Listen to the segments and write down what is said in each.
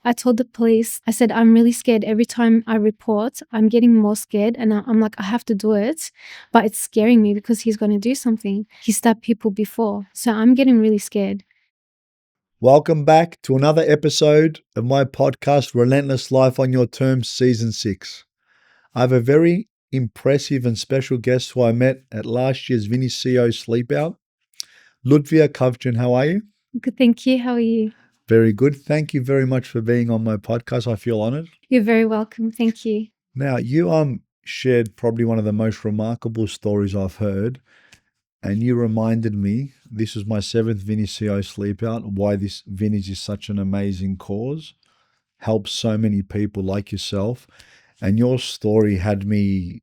I told the police, I said, I'm really scared. Every time I report, I'm getting more scared. And I'm like, I have to do it. But it's scaring me because he's going to do something. He stabbed people before. So I'm getting really scared. Welcome back to another episode of my podcast, Relentless Life on Your Terms, Season 6. I have a very impressive and special guest who I met at last year's Vinny CEO Sleepout. Lutfiye Kavci, how are you? Good, thank you. How are you? Very good. Thank you very much for being on my podcast. I feel honored. You're very welcome. Thank you. Now, you shared probably one of the most remarkable stories I've heard, and you reminded me this was my 7th Vinny CEO Sleepout, why this Vinny's is such an amazing cause, helps so many people like yourself. And your story had me,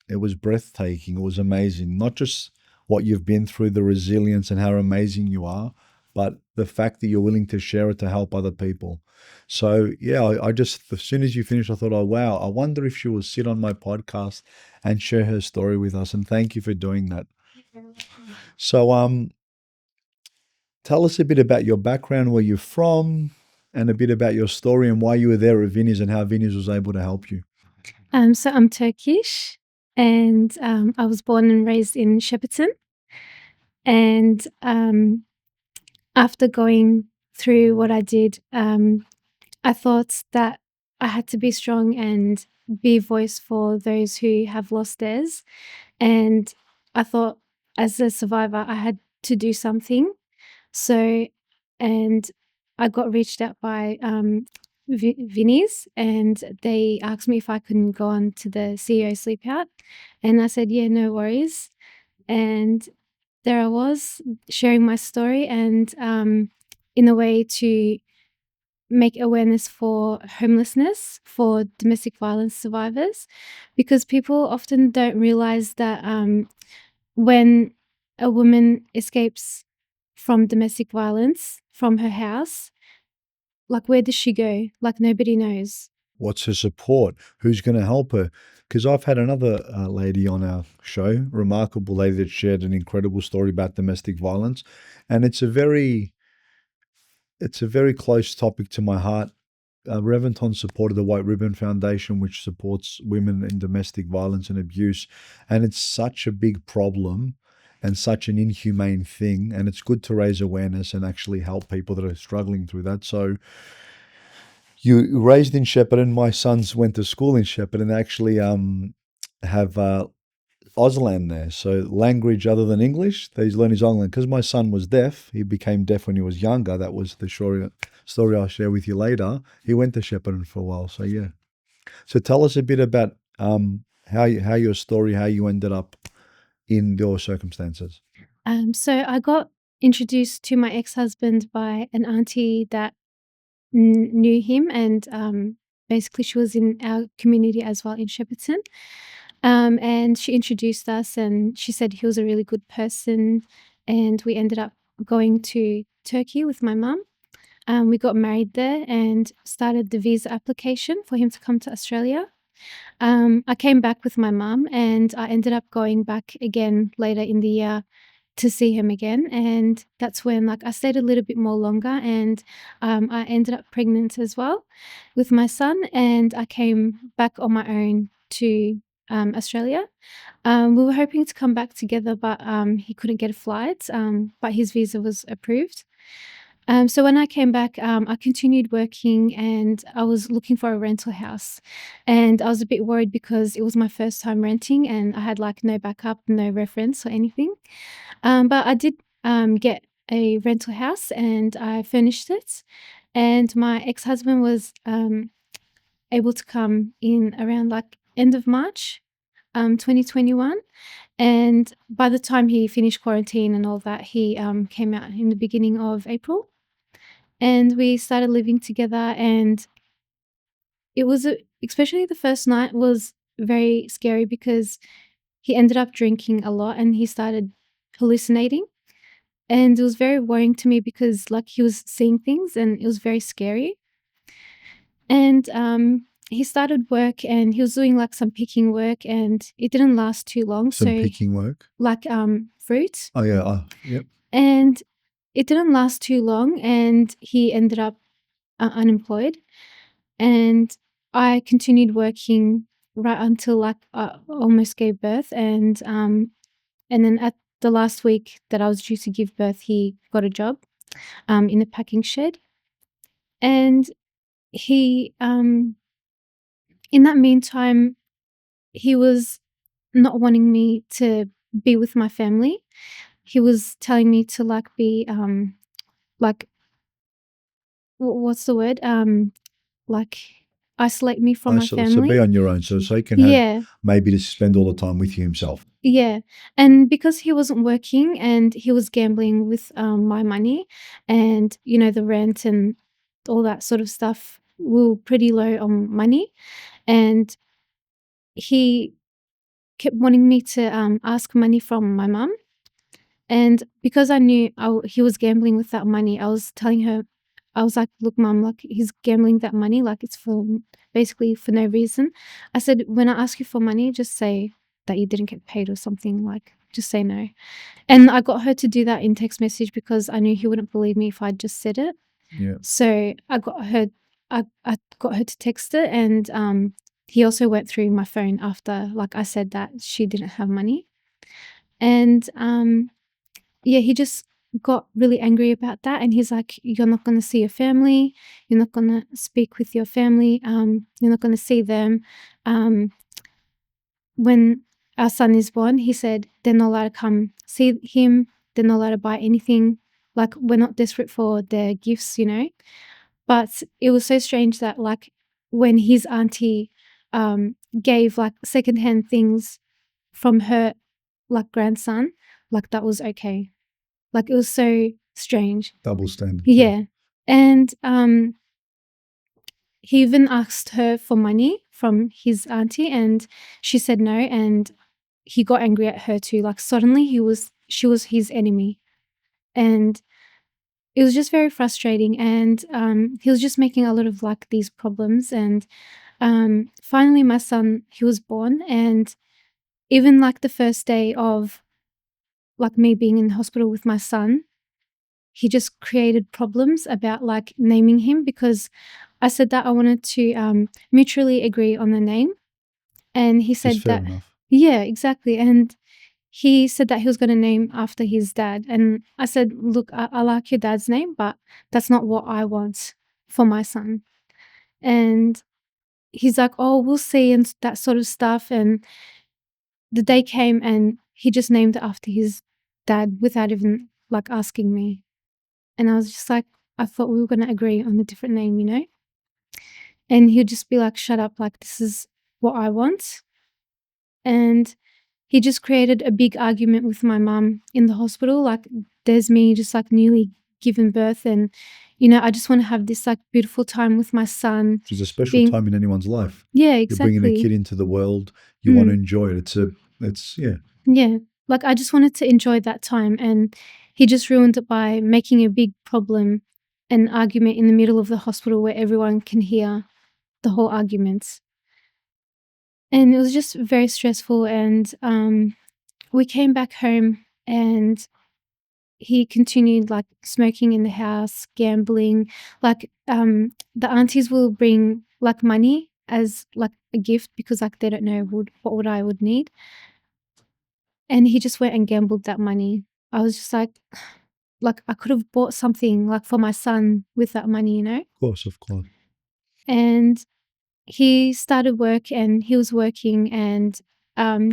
it was breathtaking. It was amazing. Not just what you've been through, the resilience and how amazing you are, but the fact that you're willing to share it to help other people. So, yeah, I just, as soon as you finished, I thought, oh, wow, I wonder if she will sit on my podcast and share her story with us. And thank you for doing that. So, tell us a bit about your background, where you're from, and a bit about your story and why you were there at Vinny's and how Vinny's was able to help you. So I'm Turkish, and I was born and raised in Shepparton. And after going through what I did, I thought that I had to be strong and be a voice for those who have lost theirs. And I thought, as a survivor, I had to do something. So, and I got reached out by Vinny's, and they asked me if I couldn't go on to the CEO sleep out. And I said, yeah, no worries. And there I was sharing my story, and in a way to make awareness for homelessness, for domestic violence survivors, because people often don't realize that when a woman escapes from domestic violence from her house, like, where does she go? Like, nobody knows. What's her support? Who's going to help her? Because I've had another lady on our show, remarkable lady that shared an incredible story about domestic violence, and it's a very close topic to my heart. Reventon supported the White Ribbon Foundation, which supports women in domestic violence and abuse, and it's such a big problem and such an inhumane thing, and it's good to raise awareness and actually help people that are struggling through that. So you raised in Shepparton. My sons went to school in Shepparton. They actually have Auslan there. So language other than English, they learn his Auslan. Because my son was deaf, he became deaf when he was younger. That was the story I'll share with you later. He went to Shepparton for a while. So yeah. So tell us a bit about how your story, how you ended up in your circumstances. So I got introduced to my ex-husband by an auntie that knew him, and basically she was in our community as well in Shepparton. And she introduced us, and she said he was a really good person, and we ended up going to Turkey with my mum. We got married there and started the visa application for him to come to Australia. I came back with my mum, and I ended up going back again later in the year to see him again. And that's when, like, I stayed a little bit more longer, and I ended up pregnant as well with my son, and I came back on my own to Australia. We were hoping to come back together, but he couldn't get a flight, but his visa was approved. So when I came back, I continued working, and I was looking for a rental house. And I was a bit worried because it was my first time renting, and I had, like, no backup, no reference or anything. But I did get a rental house, and I furnished it. And my ex-husband was able to come in around, like, end of March 2021. And by the time he finished quarantine and all that, he came out in the beginning of April. And we started living together, and it was especially the first night was very scary because he ended up drinking a lot and he started hallucinating. And it was very worrying to me because, like, he was seeing things and it was very scary. And he started work, and he was doing, like, some picking work, and it didn't last too long. Some picking work? Like fruit. Oh, yeah. Yep. And it didn't last too long, and he ended up unemployed, and I continued working right until like I almost gave birth, and then at the last week that I was due to give birth, he got a job in a packing shed, and he in that meantime he was not wanting me to be with my family. He was telling me to like be like what's the word? Like isolate me from my So be family. on your own, so he can have Yeah. maybe to spend all the time with you himself. Yeah. And because he wasn't working and he was gambling with my money, and the rent and all that sort of stuff, we were pretty low on money, and he kept wanting me to ask money from my mum. And because I knew he was gambling with that money, I was telling her, I was like, look, mum, like he's gambling that money, like it's for basically for no reason. I said, when I ask you for money, just say that you didn't get paid or something, like just say no. And I got her to do that in text message because I knew he wouldn't believe me if I just said it. Yeah. So I got her to text it, and he also went through my phone after like I said that she didn't have money. And yeah, he just got really angry about that, and he's like, "You're not gonna see your family. You're not gonna speak with your family. You're not gonna see them." When our son is born, he said they're not allowed to come see him. They're not allowed to buy anything. Like we're not desperate for their gifts. But it was so strange that like when his auntie gave like secondhand things from her like grandson, like that was okay. Like, it was so strange. Double standard. Yeah. And, he even asked her for money from his auntie, and she said no, and he got angry at her too. Like, suddenly she was his enemy, and it was just very frustrating, and, he was just making a lot of, like, these problems, and, finally my son, he was born, and even, like, the first day of, like, me being in the hospital with my son, he just created problems about like naming him because I said that I wanted to mutually agree on the name. And he It's said fair that, enough. yeah, exactly. And he said that he was going to name after his dad. And I said, look, I like your dad's name, but that's not what I want for my son. And he's like, oh, we'll see, and that sort of stuff. And the day came and he just named it after his dad without even like asking me. And I was just like, I thought we were going to agree on a different name. And he'd just be like, shut up, like, this is what I want. And he just created a big argument with my mum in the hospital. Like, there's me just like newly given birth, and, I just want to have this like beautiful time with my son. Which is a special Being, time in anyone's life. yeah, You're bringing a kid exactly. into the world. You want to enjoy it. Yeah. Yeah. Like, I just wanted to enjoy that time, and he just ruined it by making a big problem, an argument in the middle of the hospital where everyone can hear the whole argument. And it was just very stressful, and we came back home, and he continued like smoking in the house, gambling. Like the aunties will bring like money as like a gift because like they don't know what I would need. And he just went and gambled that money. I was just like I could have bought something like for my son with that money. Of course. And he started work, and he was working, and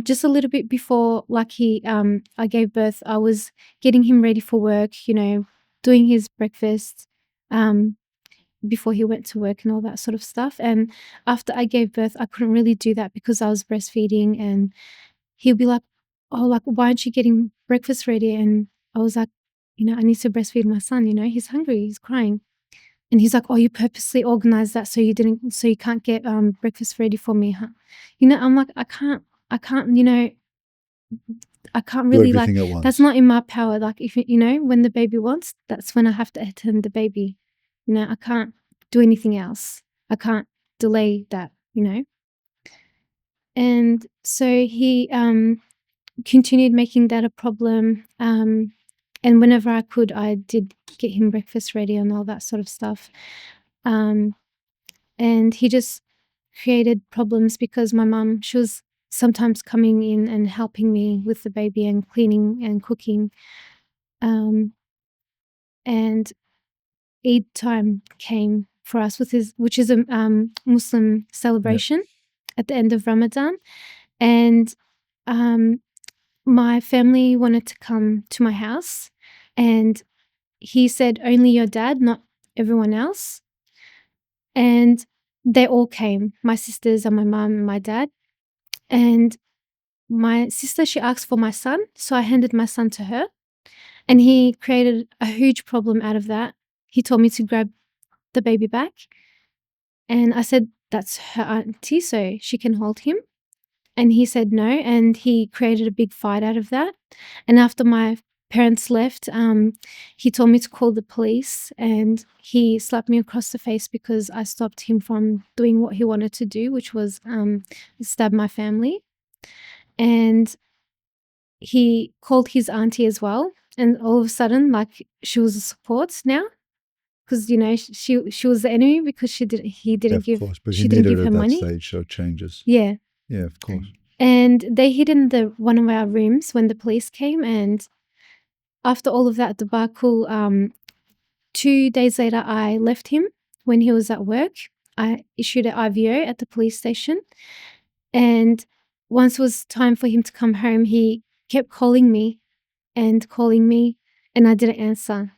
just a little bit before like I gave birth, I was getting him ready for work, doing his breakfast before he went to work and all that sort of stuff. And after I gave birth, I couldn't really do that because I was breastfeeding, and he'd be like, oh, like, why aren't you getting breakfast ready? And I was like, I need to breastfeed my son, he's hungry, he's crying. And he's like, "Oh, you purposely organized that so you can't get breakfast ready for me, huh?" I'm like, I can't, I can't Do really like. everything at That's once. not in my power. Like, if when the baby wants, that's when I have to attend the baby. I can't do anything else. I can't delay that. And so he continued making that a problem. And whenever I could, I did get him breakfast ready and all that sort of stuff. And he just created problems because my mum, she was sometimes coming in and helping me with the baby and cleaning and cooking. And Eid time came for us, which is a Muslim celebration at the end of Ramadan. And my family wanted to come to my house, and he said only your dad, not everyone else. And they all came, my sisters and my mum and my dad. And my sister, she asked for my son, so I handed my son to her, and he created a huge problem out of that. He told me to grab the baby back, and I said that's her auntie, so she can hold him. And he said no, and he created a big fight out of that. And after my parents left, he told me to call the police, and he slapped me across the face because I stopped him from doing what he wanted to do, which was stab my family. And he called his auntie as well, and all of a sudden, like, she was a support now, because she was the enemy because he Yeah, didn't of give course. But he she didn't needed give it her at that money. stage, so it changes. Yeah. Yeah, of course. And they hid in one of our rooms when the police came. And after all of that debacle, 2 days later, I left him when he was at work. I issued an IVO at the police station. And once it was time for him to come home, he kept calling me, and I didn't answer.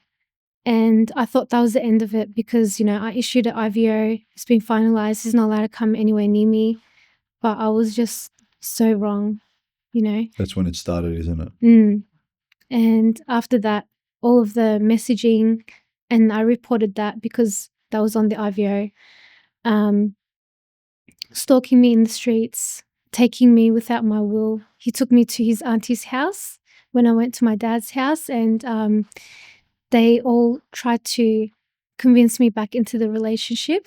And I thought that was the end of it because, I issued an IVO. It's been finalized. He's not allowed to come anywhere near me. But I was just so wrong, That's when it started, isn't it? And after that, all of the messaging, and I reported that because that was on the IVO, stalking me in the streets, taking me without my will. He took me to his auntie's house when I went to my dad's house, and they all tried to convince me back into the relationship.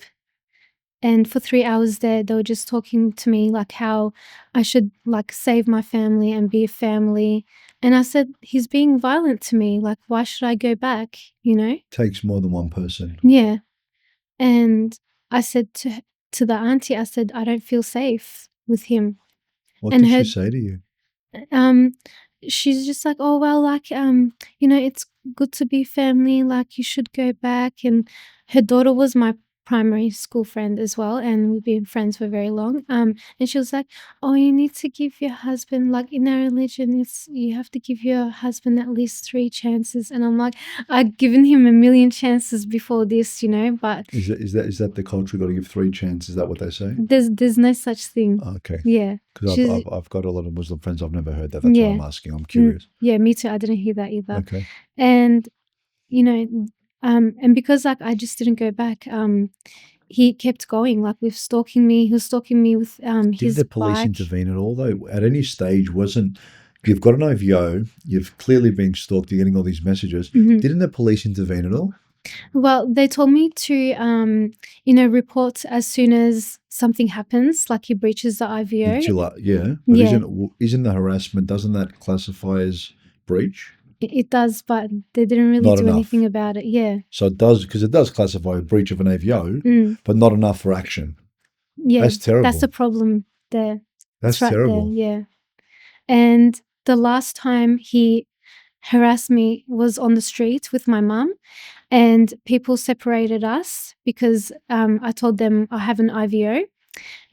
And for 3 hours there, they were just talking to me like how I should like save my family and be a family. And I said, he's being violent to me. Like, why should I go back? Takes more than one person. Yeah. And I said to the auntie, I said, I don't feel safe with him. What And did her she say to you? she's just like, oh well, like it's good to be family, like you should go back. And her daughter was my primary school friend as well, and we've been friends for very long. And she was like, oh, you need to give your husband, like in our religion, you have to give your husband at least 3 chances. And I'm like, I've given him a million chances before this, but Is that the culture? Got to give 3 chances? Is that what they say? there's no such thing. Okay. Yeah. Because I've got a lot of Muslim friends. I've never heard that. That's why I'm asking. I'm curious. Yeah, me too. I didn't hear that either. Okay. And and because like I just didn't go back, he kept going, like with stalking me. He was stalking me with Did his the police bike. intervene at all, though? At any stage, you've got an OVO, you've clearly been stalked, you're getting all these messages. Didn't the police intervene at all? Well, they told me to report as soon as something happens, like he breaches the IVO. Yeah, but Yeah. isn't the harassment, doesn't that classify as breach? It does, but they didn't really Not do enough. anything about it. Yeah. So it does, because it does classify a breach of an AVO, but not enough for action. Yeah, That's terrible. That's the problem there. That's right terrible. there, yeah. And the last time he harassed me was on the street with my mum, and people separated us because I told them I have an IVO,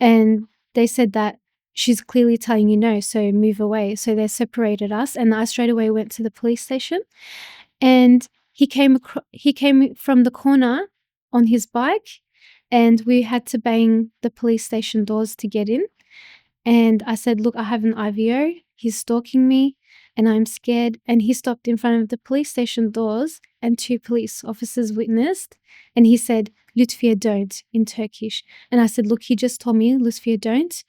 and they said that she's clearly telling you no, so move away. So they separated us, and I straight away went to the police station. And he came from the corner on his bike, and we had to bang the police station doors to get in. And I said, look, I have an IVO. He's stalking me and I'm scared. And he stopped in front of the police station doors, and 2 police officers witnessed. And he said, Lutfiye, don't, in Turkish. And I said, look, he just told me, Lutfiye, don't.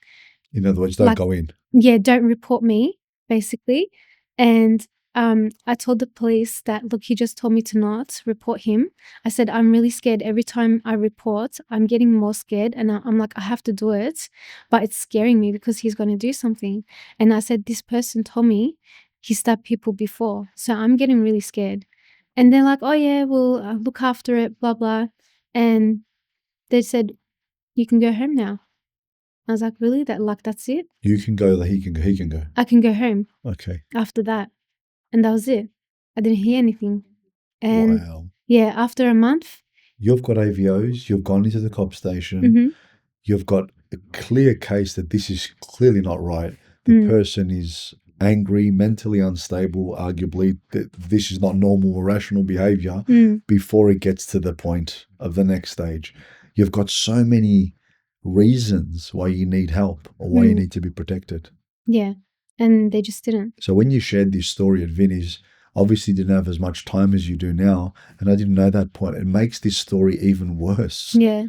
In other words, don't go in. Yeah, don't report me, basically. And I told the police that, look, he just told me to not report him. I said, I'm really scared. Every time I report, I'm getting more scared. And I'm like, I have to do it, but it's scaring me because he's going to do something. And I said, this person told me he stabbed people before, so I'm getting really scared. And they're like, oh yeah, we'll look after it, blah, blah. And They said, you can go home now. I was like, really? That's it? You can go, he can go, he can go. I can go home Okay. after that. And that was it. I didn't hear anything. And Wow. yeah, after a month. You've got AVOs, you've gone into the cop station, Mm-hmm. you've got a clear case that this is clearly not right. The person is angry, mentally unstable, arguably, that this is not normal or rational behavior before it gets to the point of the next stage. You've got so many reasons why you need help or why you need to be protected. Yeah. And they just didn't. So when you shared this story at Vinny's, obviously didn't have as much time as you do now, and I didn't know that point. It makes this story even worse. Yeah.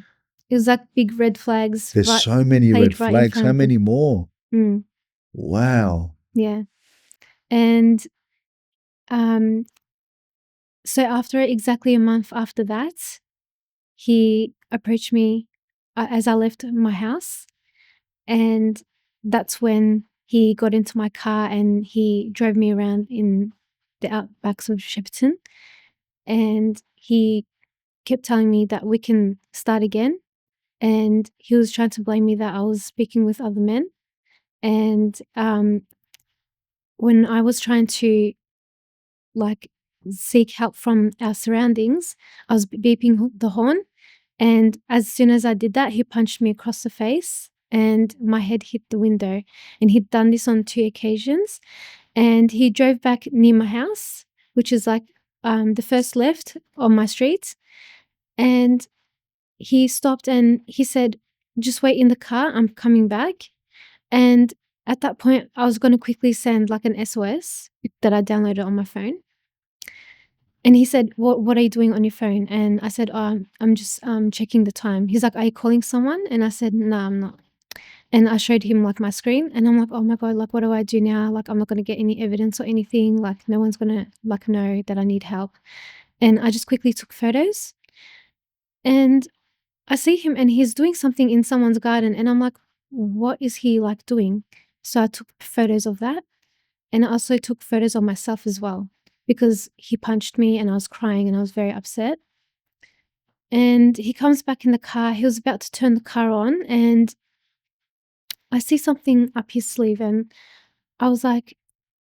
It was like big red flags. There's so many red flags. How many more? Mm. Wow. Yeah. And so after exactly a month after that, he approached me as I left my house. And that's when he got into my car and he drove me around in the outbacks of Shepparton. And he kept telling me that we can start again. And he was trying to blame me that I was speaking with other men. And when I was trying to like seek help from our surroundings, I was beeping the horn. And as soon as I did that, he punched me across the face and my head hit the window. And he'd done this on 2 occasions. And he drove back near my house, which is like the first left on my street. And he stopped and he said, just wait in the car, I'm coming back. And at that point, I was going to quickly send like an SOS that I downloaded on my phone. And he said, what are you doing on your phone? And I said, oh, I'm just checking the time. He's like, are you calling someone? And I said, no, I'm not. And I showed him like my screen and I'm like, oh my God, like, what do I do now? Like, I'm not going to get any evidence or anything. Like, no one's going to like know that I need help. And I just quickly took photos and I see him and he's doing something in someone's garden. And I'm like, what is he like doing? So I took photos of that. And I also took photos of myself as well because he punched me and I was crying and I was very upset. And he comes back in the car. He was about to turn the car on and I see something up his sleeve and I was like,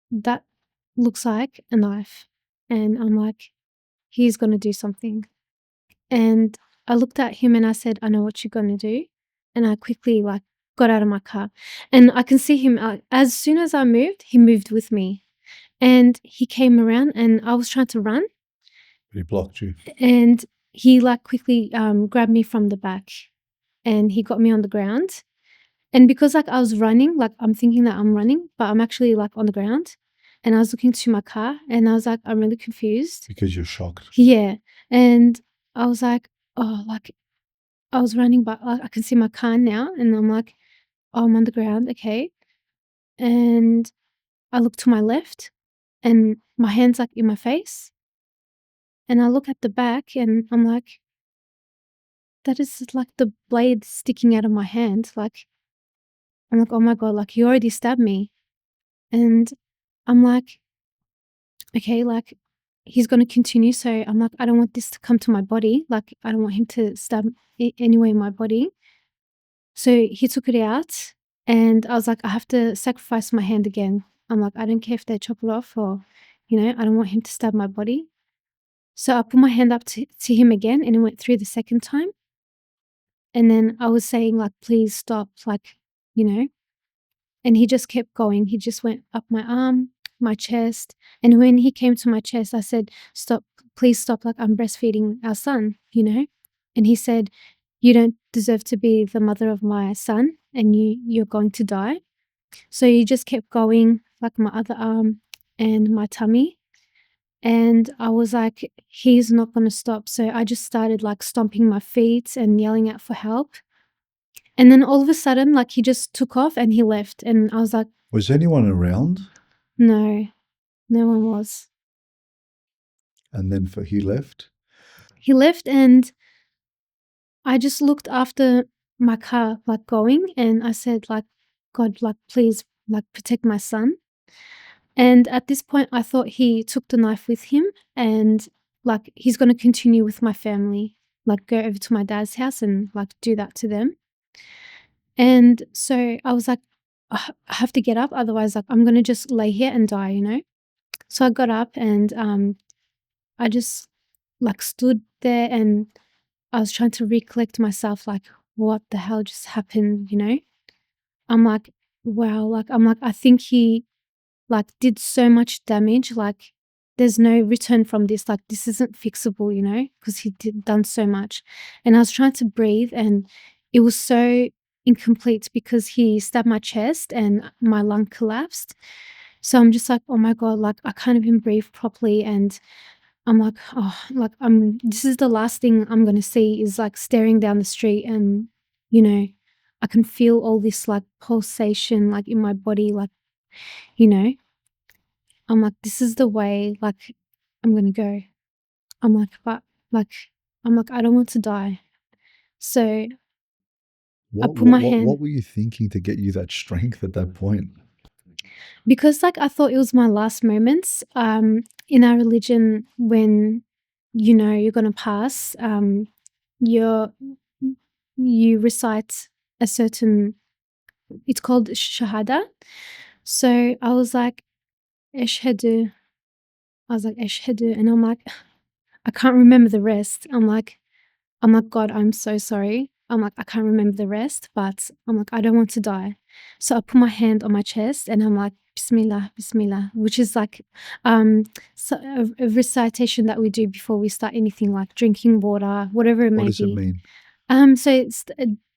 that looks like a knife. And I'm like, he's going to do something. And I looked at him and I said, I know what you're going to do. And I quickly like got out of my car and I can see him. As soon as I moved, he moved with me and he came around and I was trying to run. But he blocked you. And he like quickly grabbed me from the back and he got me on the ground. And because like I was running, like I'm thinking that I'm running, but I'm actually like on the ground. And I was looking to my car and I was like, I'm really confused. Because you're shocked. Yeah. And I was like, oh, like I was running, but I can see my car now. And I'm like, oh, I'm on the ground. Okay. And I look to my left and my hand's like in my face. And I look at the back and I'm like, that is like the blade sticking out of my hand. Like, I'm like, oh my God, like he already stabbed me. And I'm like, okay, like he's going to continue. So I'm like, I don't want this to come to my body. Like, I don't want him to stab anywhere in my body. So he took it out and I was like, I have to sacrifice my hand again. I'm like, I don't care if they chop it off or, I don't want him to stab my body. So I put my hand up to him again and it went through the second time. And then I was saying like, please stop, like, and he just kept going. He just went up my arm, my chest. And when he came to my chest, I said, stop, please stop. Like I'm breastfeeding our son, And he said, you don't deserve to be the mother of my son and you're going to die. So he just kept going like my other arm and my tummy. And I was like, he's not going to stop. So I just started like stomping my feet and yelling out for help. And then all of a sudden, like he just took off and he left. And I was like, was anyone around? No, no one was. And then he left? He left and I just looked after my car, like going, and I said, like, God, like, please, like, protect my son. And at this point, I thought he took the knife with him and, like, he's going to continue with my family. like go over to my dad's house and like do that to them. And so I was like, I have to get up, otherwise like I'm gonna just lay here and die, you know? So I got up and I just like stood there and I was trying to recollect myself, like what the hell just happened, you know? I'm like, wow, like I'm like, I think he like did so much damage, like there's no return from this, like this isn't fixable, you know, because he did done so much. And I was trying to breathe and it was so incomplete because he stabbed my chest and my lung collapsed. So I'm just like, oh my God, like I can't even breathe properly. And I'm like, oh, like this is the last thing I'm gonna see is like staring down the street and, you know, I can feel all this like pulsation like in my body, like, you know. I'm like, this is the way like I'm gonna go. I'm like, but like I'm like, I don't want to die. So I What put what my what hand what were you thinking to get you that strength at that point? because like I thought it was my last moments. In our religion, when you know you're gonna pass, you're you recite a certain it's called shahada. So I was like, Ashhadu. I was like, Ashhadu, and I'm like, I can't remember the rest. I'm like, God, I'm so sorry. I'm like, I can't remember the rest, but I'm like, I don't want to die. So I put my hand on my chest and I'm like, Bismillah, Bismillah, which is like so a recitation that we do before we start anything like drinking water, whatever it What may does it be. mean? So it's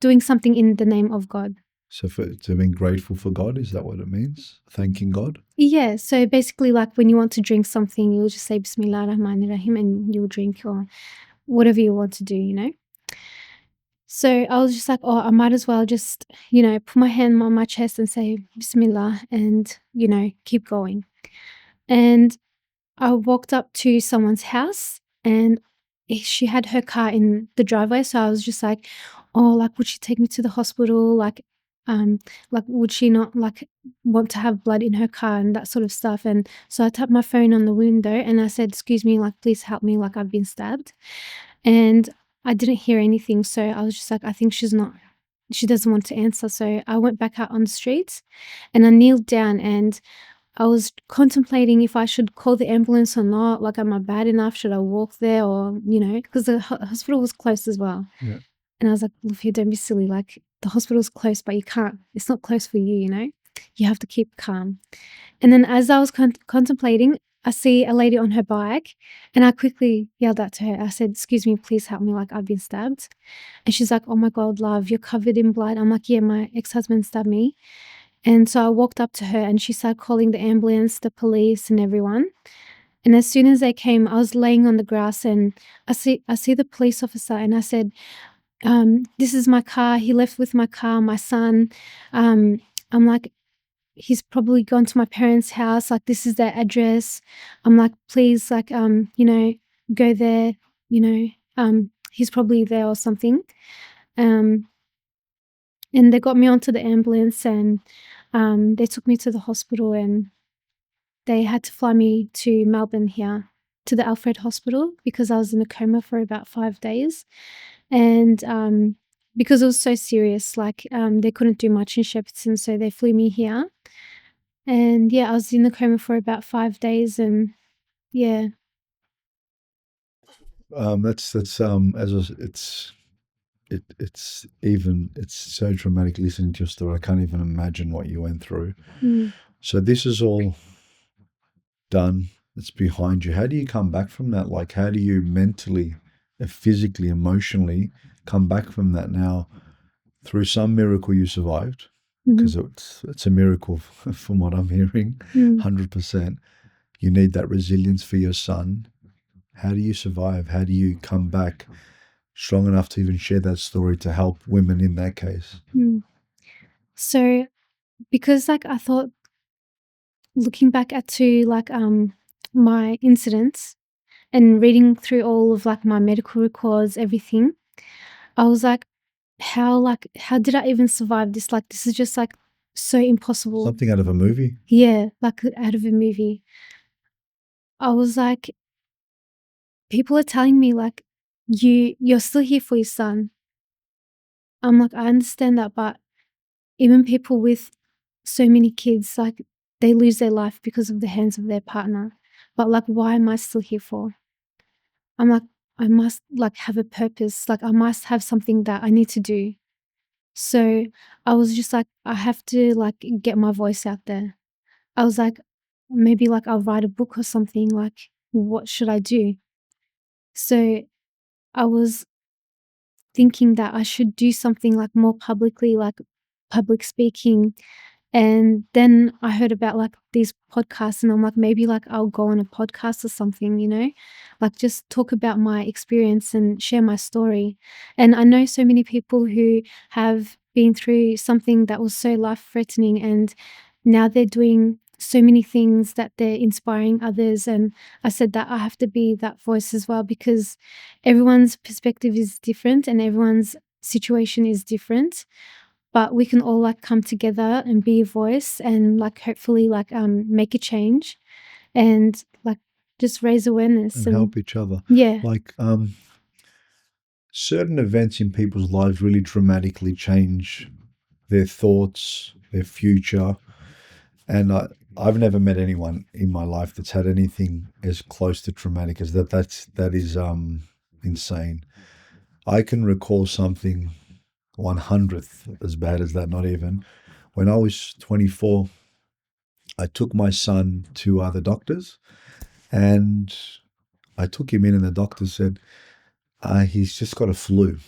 doing something in the name of God. So to being grateful for God, is that what it means? Thanking God? Yeah, so basically, like when you want to drink something, you'll just say Bismillah Rahman Rahim and you'll drink or whatever you want to do, you know? So I was just like, oh, I might as well just, you know, put my hand on my chest and say Bismillah and, you know, keep going. And I walked up to someone's house and she had her car in the driveway. So I was just like, oh, like, would she take me to the hospital? Like, would she not like want to have blood in her car and that sort of stuff? And so I tapped my phone on the window and I said, excuse me, like, please help me, like, I've been stabbed. And I didn't hear anything. So I was just like, I think she doesn't want to answer. So I went back out on the streets and I kneeled down and I was contemplating if I should call the ambulance or not. Like, am I bad enough? Should I walk there or, you know, because the hospital was close as well. Yeah. And I was like, Lutfiye, don't be silly. Like, the hospital's close, but you can't, it's not close for you, you know? You have to keep calm. And then as I was contemplating, I see a lady on her bike and I quickly yelled out to her. I said, excuse me, please help me. Like, I've been stabbed. And she's like, oh my God, love, you're covered in blood. I'm like, yeah, my ex-husband stabbed me. And so I walked up to her and she started calling the ambulance, the police and everyone. And as soon as they came, I was laying on the grass and I see the police officer and I said, this is my car. He left with my car, my son. I'm like, he's probably gone to my parents' house. Like, this is their address. I'm like, please, like, you know, go there, you know, he's probably there or something. And they got me onto the ambulance and they took me to the hospital and they had to fly me to Melbourne here to the Alfred Hospital because I was in a coma for about 5 days. And because it was so serious, like they couldn't do much in Shepparton, so they flew me here. And yeah, I was in the coma for about 5 days and yeah. That's as it's so dramatic listening to your story. I can't even imagine what you went through. Mm. So this is all done. It's behind you. How do you come back from that? Like, how do you mentally, physically, emotionally come back from that now? Through some miracle, you survived because it's a miracle from what I'm hearing. 100%. You need that resilience for your son. How do you survive? How do you come back strong enough to even share that story to help women in that case? So because like I thought, looking back at to like my incidents and reading through all of like my medical records, everything, I was like, how did I even survive this? Like, this is just like so impossible. Something out of a movie. Yeah, like out of a movie. I was like, people are telling me like you're still here for your son. I'm like, I understand that, but even people with so many kids, like, they lose their life because of the hands of their partner. But, like, why am I still here for? I'm like, I must, like, have a purpose. Like, I must have something that I need to do. So I was just like, I have to, like, get my voice out there. I was like, maybe, like, I'll write a book or something. Like, what should I do? So I was thinking that I should do something, like, more publicly, like public speaking. And then I heard about, like, these podcasts, and I'm like, maybe, like, I'll go on a podcast or something, like, just talk about my experience and share my story. And I know so many people who have been through something that was so life-threatening, and now they're doing so many things that they're inspiring others. And I said that I have to be that voice as well, because everyone's perspective is different and everyone's situation is different, but we can all, like, come together and be a voice and, like, hopefully, like, make a change and, like, just raise awareness and and help each other. yeah. Like certain events in people's lives really dramatically change their thoughts, their future. And I've never met anyone in my life that's had anything as close to traumatic as that. That is insane. I can recall something 100th as bad as that, not even. When I was 24, I took my son to the doctors, and I took him in, and the doctor said, he's just got a flu.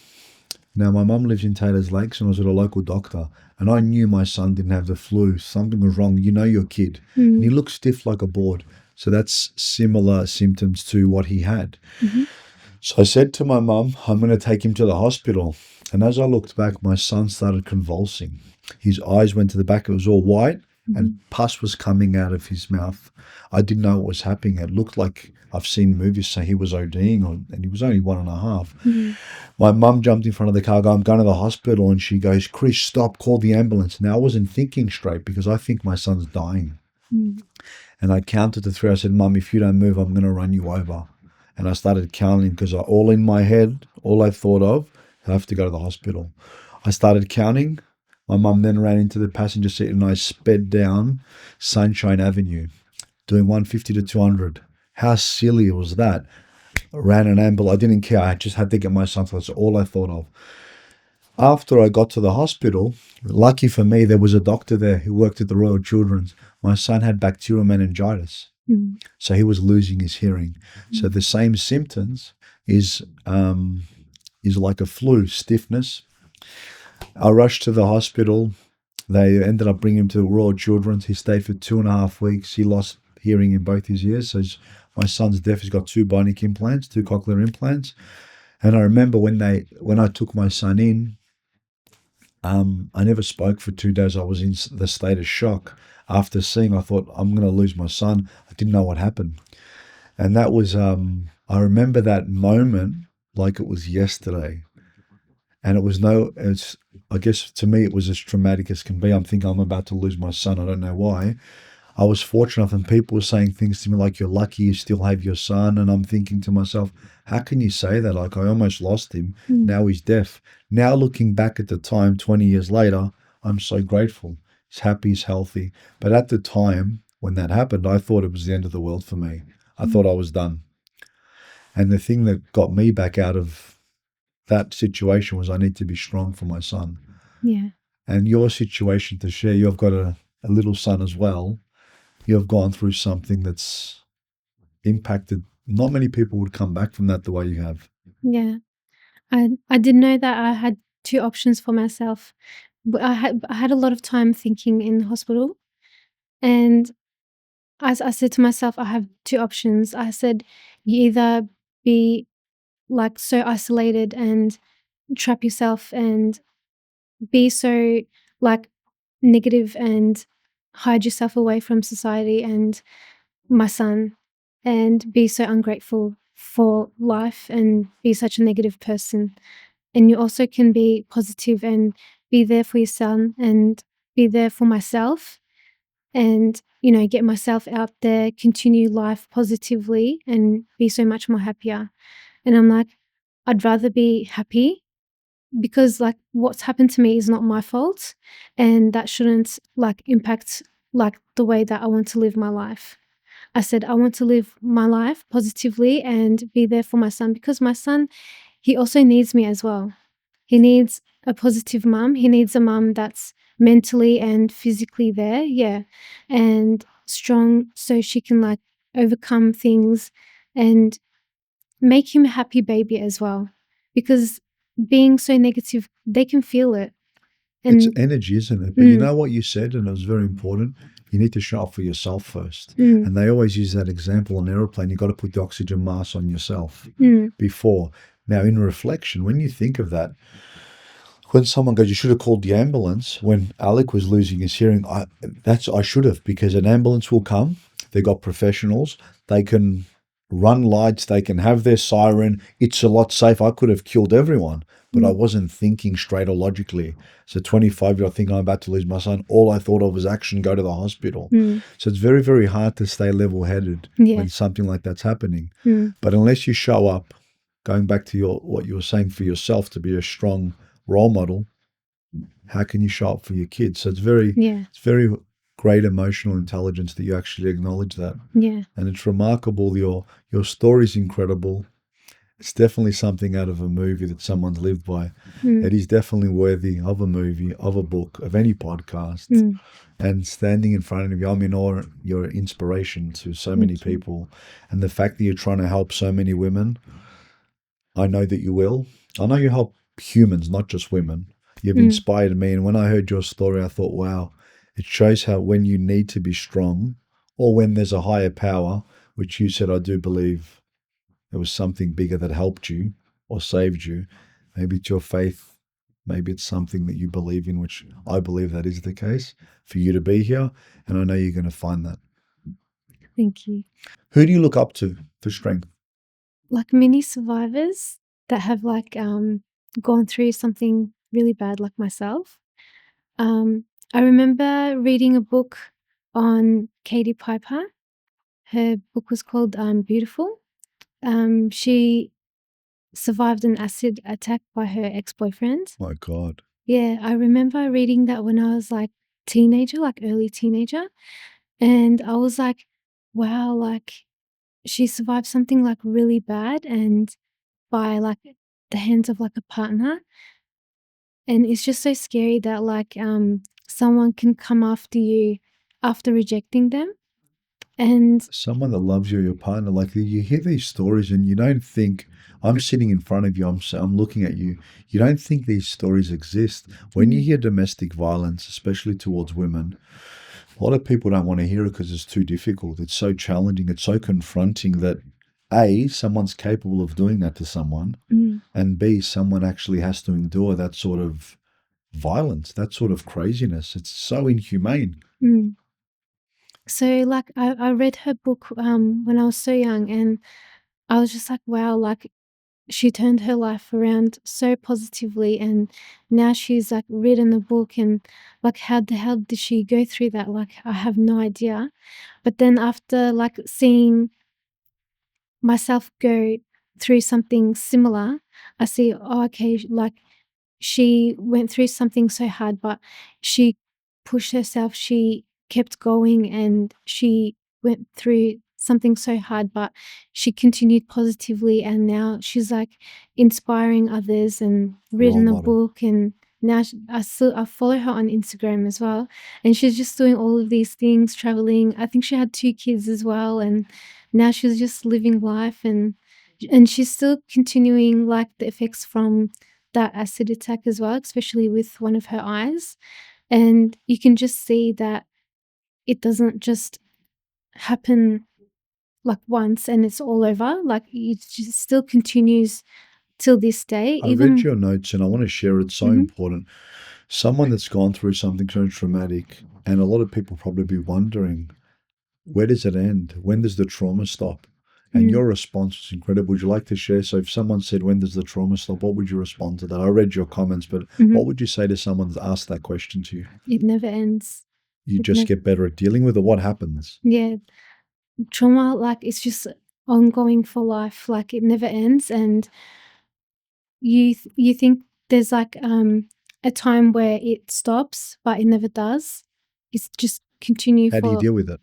Now, my mum lives in Taylor's Lakes, and I was at a local doctor, and I knew my son didn't have the flu. Something was wrong. You know your kid. And he looked stiff like a board. So that's similar symptoms to what he had. Mm-hmm. So I said to my mum, I'm going to take him to the hospital. And as I looked back, my son started convulsing. His eyes went to the back. It was all white, and pus was coming out of his mouth. I didn't know what was happening. It looked like I've seen movies say he was ODing, and he was only 1.5. My mum jumped in front of the car, I'm going to the hospital, and she goes, Chris, stop, call the ambulance. Now, I wasn't thinking straight because I think my son's dying. And I counted to 3. I said, Mum, if you don't move, I'm going to run you over. And I started counting because all in my head, all I thought of, I have to go to the hospital. I started counting. My mum then ran into the passenger seat, and I sped down Sunshine Avenue, doing 150 to 200. How silly was that? I ran an ambulance. I didn't care. I just had to get my son. That's all I thought of. After I got to the hospital, lucky for me, there was a doctor there who worked at the Royal Children's. My son had bacterial meningitis, so he was losing his hearing. So the same symptoms is like a flu, stiffness. I rushed to the hospital. They ended up bringing him to the Royal Children's. He stayed for 2.5 weeks. He lost hearing in both his ears. So my son's deaf. He's got 2 bionic implants, 2 cochlear implants. And I remember when I took my son in, I never spoke for 2 days. I was in the state of shock. After seeing, I thought, I'm going to lose my son. I didn't know what happened. And that was, I remember that moment like it was yesterday. And I guess to me, it was as traumatic as can be. I'm thinking I'm about to lose my son. I don't know why. I was fortunate, and people were saying things to me like, you're lucky you still have your son. And I'm thinking to myself, how can you say that? Like, I almost lost him. Now he's deaf. Now looking back at the time, 20 years later, I'm so grateful. He's happy, he's healthy. But at the time when that happened, I thought it was the end of the world for me. I thought I was done. And the thing that got me back out of that situation was I need to be strong for my son. Yeah. And your situation to share, you've got a little son as well. You've gone through something that's impacted. Not many people would come back from that the way you have. Yeah. I didn't know that I had 2 options for myself. But I had a lot of time thinking in hospital, and as I said to myself, I have 2 options. I said, you either be, like, so isolated and trap yourself and be so, like, negative and hide yourself away from society and my son, and be so ungrateful for life and be such a negative person. And you also can be positive and be there for your son and be there for myself and, get myself out there, continue life positively and be so much more happier. And I'm like, I'd rather be happy because, like, what's happened to me is not my fault, and that shouldn't, like, impact, like, the way that I want to live my life. I said, "I want to live my life positively and be there for my son," because my son, he also needs me as well. He needs a positive mum. He needs a mum that's mentally and physically there, yeah, and strong so she can, like, overcome things and make him a happy baby as well. Because being so negative, they can feel it. It's And energy, isn't it? But you mm, know what you said, and it was very important. You need to show up for yourself first. mm, And they always use that example on an aeroplane. You've got to put the oxygen mask on yourself mm, before. Now, in reflection, when you think of that, when someone goes, you should have called the ambulance. When Alec was losing his hearing, I should have, because an ambulance will come. They got professionals. They can run lights. They can have their siren. It's a lot safer. I could have killed everyone, but I mm, wasn't thinking straight or logically. So 25-year-old thinking I'm about to lose my son. All I thought of was action, go to the hospital. mm, So it's very, very hard to stay level-headed yeah, when something like that's happening. mm, But unless you show up, going back to what you were saying for yourself, to be a strong role model, how can you show up for your kids? So yeah, it's very great emotional intelligence that you actually acknowledge that. yeah, And it's remarkable. Your story's incredible. It's definitely something out of a movie that someone's lived by. mm, It is definitely worthy of a movie, of a book, of any podcast. mm, And standing in front of you, I'm in awe. You're an inspiration to so many thank you. people. And the fact that you're trying to help so many women, I know that you will. I know you help humans, not just women. You've Mm, inspired me. And when I heard your story, I thought, wow, it shows how when you need to be strong or when there's a higher power, which you said, I do believe there was something bigger that helped you or saved you. Maybe it's your faith. Maybe it's something that you believe in, which I believe that is the case for you to be here. And I know you're going to find that. thank you. Who do you look up to for strength? Like many survivors that have, like, gone through something really bad, like myself. I remember reading a book on Katie Piper. Her book was called Beautiful. She survived an acid attack by her ex-boyfriend. My God. Yeah, I remember reading that when I was, like, teenager, like early teenager, and I was like, wow, like, she survived something, like, really bad and by, like, the hands of, like, a partner, and it's just so scary that, like, someone can come after you after rejecting them, and Someone that loves you, your partner, like you hear these stories and you don't think, I'm sitting in front of you, I'm looking at you. You don't think these stories exist. When you mm, hear domestic violence, especially towards women, a lot of people don't want to hear it because it's too difficult. It's so challenging. It's so confronting that A, someone's capable of doing that to someone, mm, and B, someone actually has to endure that sort of violence, that sort of craziness. It's so inhumane. mm. So, like, I read her book, when I was so young, and I was just like, wow, like, she turned her life around so positively, and now she's, like, written a book, and, like, how the hell did she go through that? Like, I have no idea. But then after, like, seeing myself go through something similar, I see, oh, okay, like, she went through something so hard, but she pushed herself, she kept going, and she went through something so hard, but she continued positively, and now she's, like, inspiring others and Role written a model. book, and now I follow her on Instagram as well, and she's just doing all of these things, traveling. I think she had 2 kids as well, and now she's just living life, and she's still continuing, like, the effects from that acid attack as well, especially with one of her eyes. And you can just see that it doesn't just happen, like, once and it's all over. Like, it just still continues till this day. I read Even your notes and I want to share it. It's so mhm, important. Someone that's gone through something so traumatic, and a lot of people probably be wondering, where does it end? When does the trauma stop? And mm, your response was incredible. Would you like to share? So if someone said, when does the trauma stop? What would you respond to that? I read your comments, but mhm, what would you say to someone that asked that question to you? it never ends. You It just never, get better at dealing with it. What happens? yeah, trauma, like, it's just ongoing for life. Like, it never ends, and you think there's like a time where it stops, but it never does. It's just continue How do you for deal with it?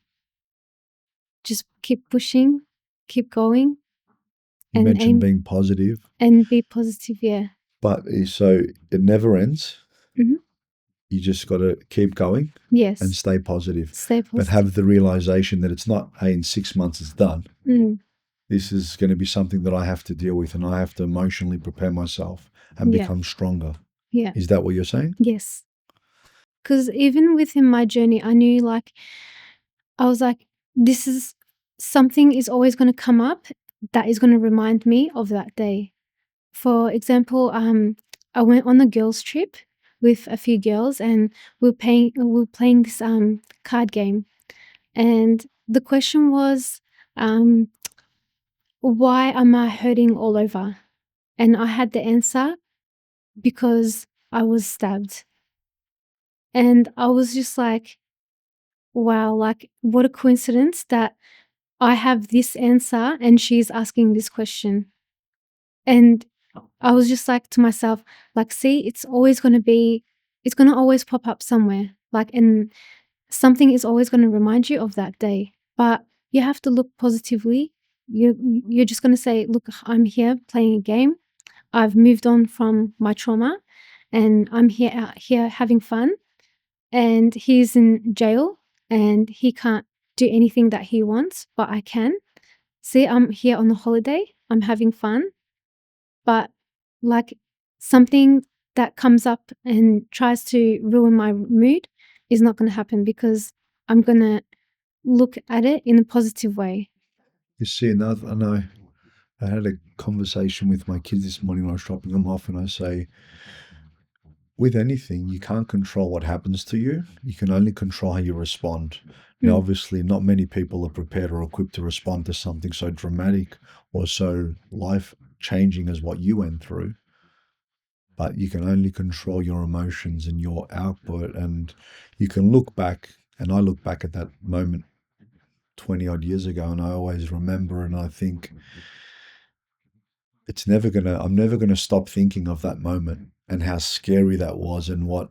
just keep pushing, keep going, You and mentioned aim being positive, and be positive. Yeah. but so it never ends. Mhm. You just got to keep going and Yes. stay positive, Stay but positive. have the realization that it's not, hey, in 6 months it's done. Mm. This is going to be something that I have to deal with, and I have to emotionally prepare myself and Yeah. become stronger. Yeah. Is that what you're saying? Yes. Because even within my journey, I knew like I was like, this is something is always going to come up that is going to remind me of that day. For example, I went on a girls' trip with a few girls, and we were playing this card game, and the question was, um, why am I hurting all over? And I had the answer because I was stabbed, and I was just like, wow, like what a coincidence that I have this answer and she's asking this question. And I was just like to myself, like, see, it's going to always pop up somewhere. Like, and something is always going to remind you of that day. But you have to look positively. You're just going to say, look, I'm here playing a game. I've moved on from my trauma and I'm here out here having fun. And he's in jail and he can't do anything that he wants, but I can. See, I'm here on a holiday. I'm having fun. But like something that comes up and tries to ruin my mood is not going to happen because I'm going to look at it in a positive way. You see, another, I know I had a conversation with my kids this morning when I was dropping them off, and I say, with anything, you can't control what happens to you. You can only control how you respond. Now, Mm. obviously, not many people are prepared or equipped to respond to something so dramatic or so life changing as what you went through. But you can only control your emotions and your output. And you can look back, and I look back at that moment 20 odd years ago, and I always remember, and I think, I'm never gonna stop thinking of that moment and how scary that was and what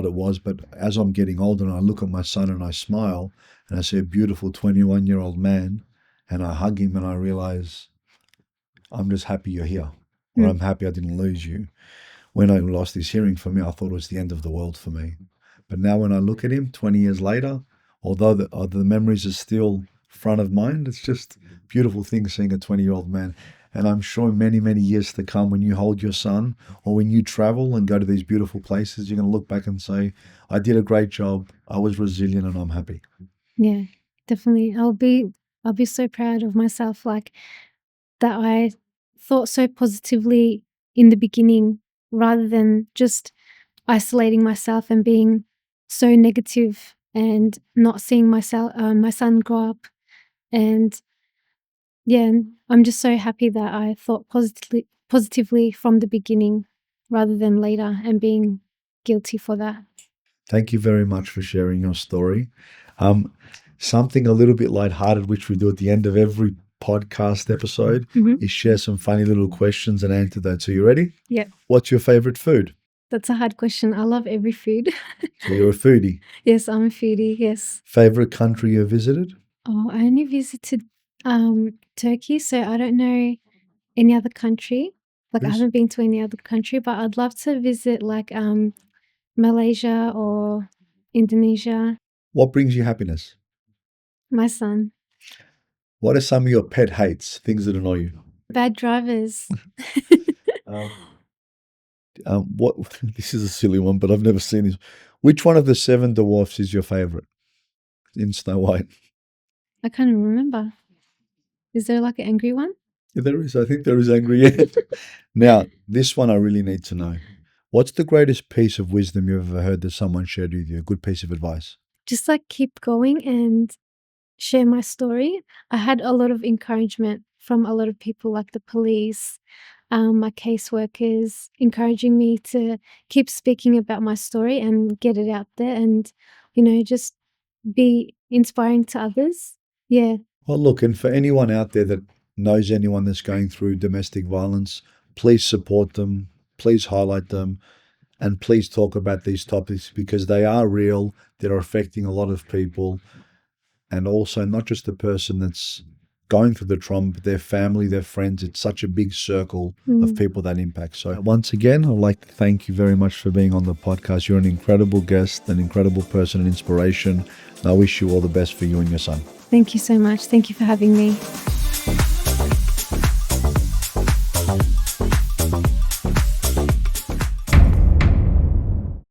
it was. But as I'm getting older and I look at my son and I smile and I see a beautiful 21-year-old man and I hug him and I realize I'm just happy you're here, or Mm. I'm happy I didn't lose you. When I lost his hearing, for me, I thought it was the end of the world for me. But now when I look at him 20 years later, although the memories are still front of mind, it's just a beautiful thing seeing a 20-year-old man. And I'm sure in many, many years to come, when you hold your son or when you travel and go to these beautiful places, you're going to look back and say, I did a great job. I was resilient and I'm happy. Yeah, definitely. I'll be so proud of myself, like that I thought so positively in the beginning rather than just isolating myself and being so negative and not seeing my son grow up. And yeah, and I'm just so happy that I thought positively from the beginning rather than later and being guilty for that. Thank you very much for sharing your story. Um, Something a little bit lighthearted, which we do at the end of every podcast episode, Mhm. is share some funny little questions and answer those. So, you ready? Yeah, What's your favorite food? that's a hard question. I love every food. So, you're a foodie. Yes, I'm a foodie. Yes. Favorite country you visited? Oh, I only visited Turkey, so I don't know any other country. Like I Yes. haven't been to any other country, but I'd love to visit like Malaysia or Indonesia. What brings you happiness? My son. What are some of your pet hates, things that annoy you? Bad drivers. Um, what? This is a silly one, but I've never seen this. Which one of the seven dwarfs is your favorite in Snow White? I can't even remember. Is there like an angry one? Yeah, there is. I think there is angry. Yeah. Now, this one I really need to know. What's the greatest piece of wisdom you've ever heard that someone shared with you? A good piece of advice. Just like keep going and share my story. I had a lot of encouragement from a lot of people, like the police, my caseworkers, encouraging me to keep speaking about my story and get it out there and, just be inspiring to others. Yeah. Well, look, and for anyone out there that knows anyone that's going through domestic violence, please support them, please highlight them, and please talk about these topics because they are real. They're affecting a lot of people. And also not just the person that's going through the trauma, but their family, their friends. It's such a big circle of people that impact. So once again, I'd like to thank you very much for being on the podcast. You're an incredible guest, an incredible person, and inspiration. And I wish you all the best for you and your son. Thank you so much. Thank you for having me.